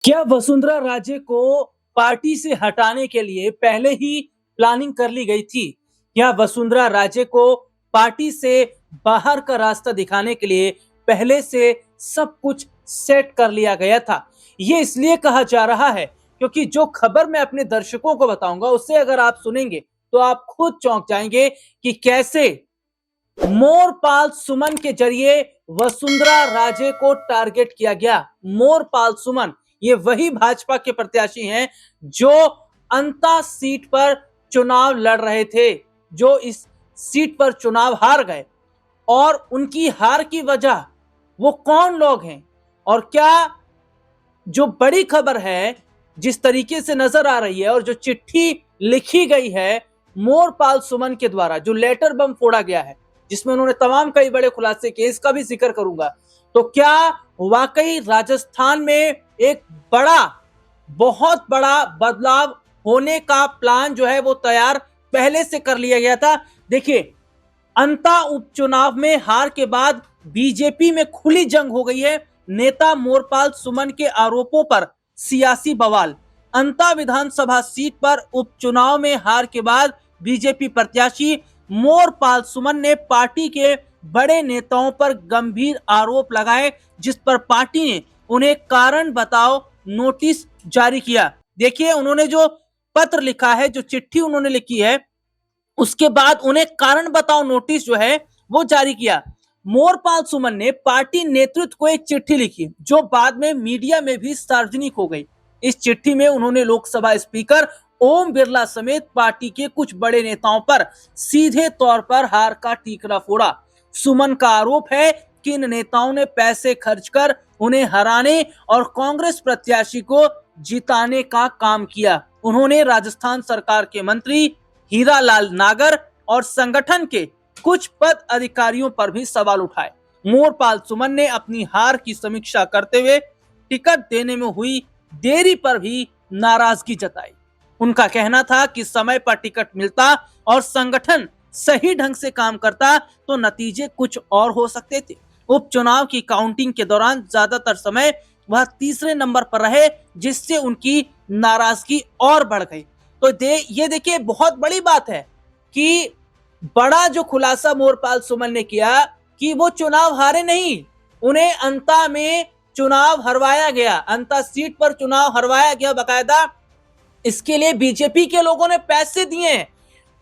क्या वसुंधरा राजे को पार्टी से हटाने के लिए पहले ही प्लानिंग कर ली गई थी? क्या वसुंधरा राजे को पार्टी से बाहर का रास्ता दिखाने के लिए पहले से सब कुछ सेट कर लिया गया था? ये इसलिए कहा जा रहा है क्योंकि जो खबर मैं अपने दर्शकों को बताऊंगा उसे अगर आप सुनेंगे तो आप खुद चौंक जाएंगे कि कैसे मोरपाल सुमन के जरिए वसुंधरा राजे को टारगेट किया गया। मोरपाल सुमन ये वही भाजपा के प्रत्याशी हैं जो अंता सीट पर चुनाव लड़ रहे थे, जो इस सीट पर चुनाव हार गए। और उनकी हार की वजह वो कौन लोग हैं और क्या जो बड़ी खबर है जिस तरीके से नजर आ रही है और जो चिट्ठी लिखी गई है मोरपाल सुमन के द्वारा, जो लेटर बम फोड़ा गया है जिसमें उन्होंने तमाम कई बड़े खुलासे किए, इसका भी जिक्र करूंगा। तो क्या वाकई राजस्थान में एक बहुत बड़ा बदलाव होने का प्लान जो है वो तैयार पहले से कर लिया गया था? देखिए, अंता उपचुनाव में हार के बाद बीजेपी में खुली जंग हो गई है। नेता मोरपाल सुमन के आरोपों पर सियासी बवाल। अंता विधानसभा सीट पर उपचुनाव में हार के बाद बीजेपी प्रत्याशी मोरपाल सुमन ने पार्टी के बड़े नेताओं पर गंभीर आरोप लगाए, जिस पर पार्टी ने उन्हें कारण बताओ नोटिस जारी किया। देखिए, उन्होंने जो पत्र लिखा है, जो चिट्ठी उन्होंने लिखी है, उसके बाद उन्हें कारण बताओ नोटिस जो है वो जारी किया। मोरपाल सुमन ने पार्टी नेतृत्व को एक चिट्ठी लिखी जो बाद में मीडिया में भी सार्वजनिक हो गई। इस चिट्ठी में उन्होंने लोकसभा स्पीकर ओम बिरला समेत पार्टी के कुछ बड़े नेताओं पर सीधे तौर पर हार का ठीकरा फोड़ा। सुमन का आरोप है कि इन नेताओं ने पैसे खर्च कर उन्हें हराने और कांग्रेस प्रत्याशी को जिताने का काम किया। उन्होंने राजस्थान सरकार के मंत्री हीरालाल नागर और संगठन के कुछ पद अधिकारियों पर भी सवाल उठाए। मोरपाल सुमन ने अपनी हार की समीक्षा करते हुए टिकट देने में हुई देरी पर भी नाराजगी जताई। उनका कहना था कि समय पर टिकट मिलता और संगठन सही ढंग से काम करता तो नतीजे कुछ और हो सकते थे। उपचुनाव की काउंटिंग के दौरान ज्यादातर समय वह तीसरे नंबर पर रहे, जिससे उनकी नाराजगी और बढ़ गई। तो ये देखिए, बहुत बड़ी बात है कि बड़ा जो खुलासा मोरपाल सुमन ने किया कि वो चुनाव हारे नहीं, उन्हें अंता में चुनाव हरवाया गया, अंता सीट पर चुनाव हरवाया गया बकायदा। इसके लिए बीजेपी के लोगों ने पैसे दिए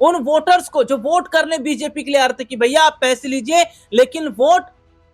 उन वोटर्स को जो वोट करने बीजेपी के लिए आ रहे थे कि भैया आप पैसे लीजिए लेकिन वोट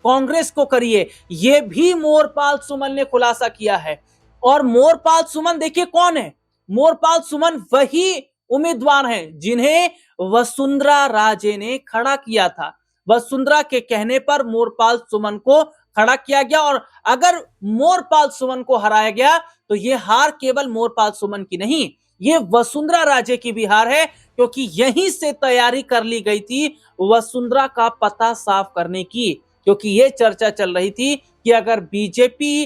कांग्रेस को करिए। यह भी मोरपाल सुमन ने खुलासा किया है। और मोरपाल सुमन देखिए कौन है? मोरपाल सुमन वही उम्मीदवार हैं जिन्हें वसुंधरा राजे ने खड़ा किया था। वसुंधरा के कहने पर मोरपाल सुमन को खड़ा किया गया और अगर मोरपाल सुमन को हराया गया तो यह हार केवल मोरपाल सुमन की नहीं, ये वसुंधरा राजे की भी हार है, क्योंकि यहीं से तैयारी कर ली गई थी वसुंधरा का पता साफ करने की। क्योंकि यह चर्चा चल रही थी कि अगर बीजेपी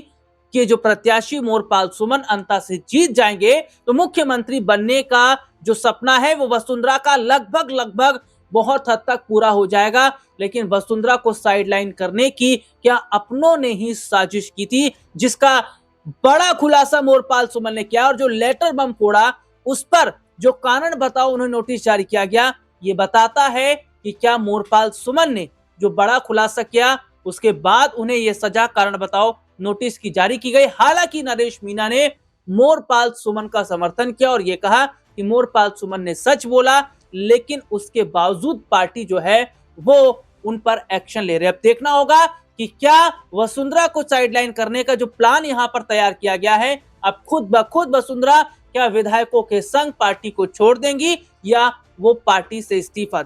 के जो प्रत्याशी मोरपाल सुमन अंता से जीत जाएंगे तो मुख्यमंत्री बनने का जो सपना है वो वसुंधरा का लगभग बहुत हद तक पूरा हो जाएगा। लेकिन वसुंधरा को साइडलाइन करने की क्या अपनों ने ही साजिश की थी, जिसका बड़ा खुलासा मोरपाल सुमन ने किया। और जो लेटर बम फोड़ा उस पर जो कारण बताओ उन्हें नोटिस जारी किया गया, ये बताता है कि क्या मोरपाल सुमन ने जो बड़ा खुलासा किया उसके बाद उन्हें यह सजा कारण बताओ नोटिस की जारी की गई। हालांकि नरेश मीणा ने मोरपाल सुमन का समर्थन किया और यह कहा कि मोरपाल सुमन ने सच बोला, लेकिन उसके बावजूद पार्टी जो है वो उन पर एक्शन ले रही है। अब देखना होगा कि क्या वसुंधरा को साइडलाइन करने का जो प्लान यहां पर तैयार किया गया है, अब खुद ब खुद वसुंधरा क्या विधायकों के संग पार्टी को छोड़ देंगी या वो पार्टी से इस्तीफा देंगी।